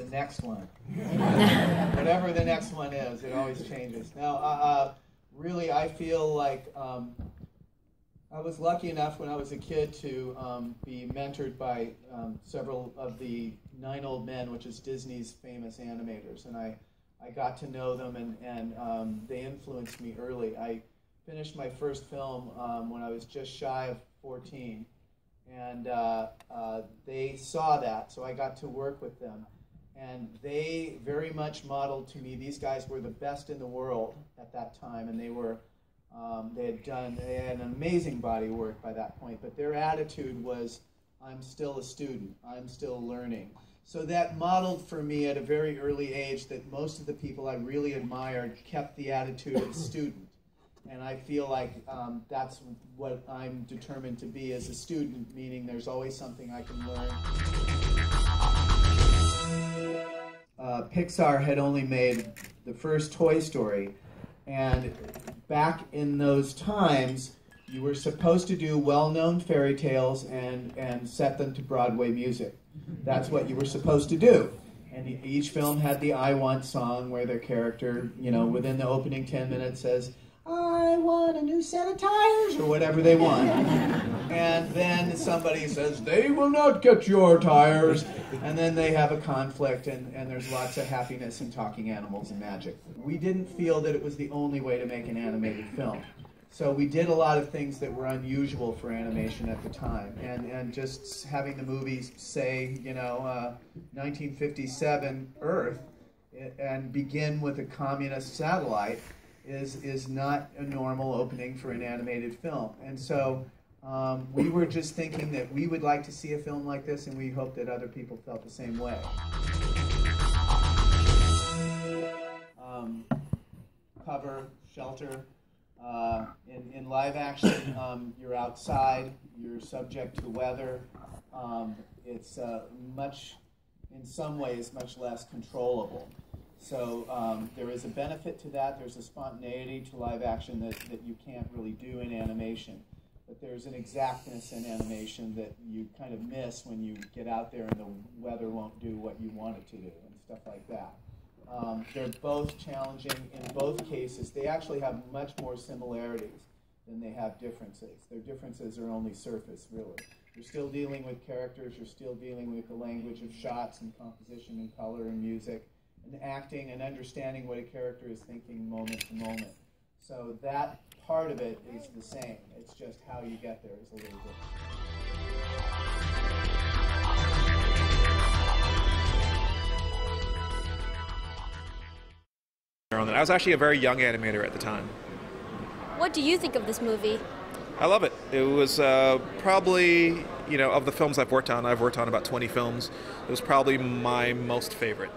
the next one. Whatever the next one is, it always changes. Now, really, I feel like I was lucky enough when I was a kid to be mentored by several of the Nine Old Men, which is Disney's famous animators, and I got to know them, and they influenced me early. I finished my first film when I was just shy of 14, and they saw that, so I got to work with them. And they very much modeled to me, these guys were the best in the world at that time, and they had an amazing body of work by that point, but their attitude was, I'm still a student, I'm still learning. So that modeled for me at a very early age that most of the people I really admired kept the attitude of a student. And I feel like that's what I'm determined to be as a student, meaning there's always something I can learn. Pixar had only made the first Toy Story, and back in those times, you were supposed to do well-known fairy tales and set them to Broadway music. That's what you were supposed to do. And each film had the I Want song where their character, you know, within the opening 10 minutes says, I want a new set of tires, or whatever they want. And then somebody says, they will not get your tires. And then they have a conflict, and there's lots of happiness and talking animals and magic. We didn't feel that it was the only way to make an animated film. So we did a lot of things that were unusual for animation at the time. And just having the movies say, you know, 1957 Earth, and begin with a communist satellite, is not a normal opening for an animated film. And so we were just thinking that we would like to see a film like this, and we hope that other people felt the same way. Cover, shelter. In live action, you're outside, you're subject to weather. It's in some ways, much less controllable. So there is a benefit to that. There's a spontaneity to live action that you can't really do in animation. But there's an exactness in animation that you kind of miss when you get out there and the weather won't do what you want it to do and stuff like that. They're both challenging in both cases. They actually have much more similarities than they have differences. Their differences are only surface, really. You're still dealing with characters. You're still dealing with the language of shots and composition and color and music and acting and understanding what a character is thinking moment to moment. So that part of it is the same. It's just how you get there is a little different. I was actually a very young animator at the time. What do you think of this movie? I love it. It was probably, you know, of the films I've worked on about 20 films, it was probably my most favorite.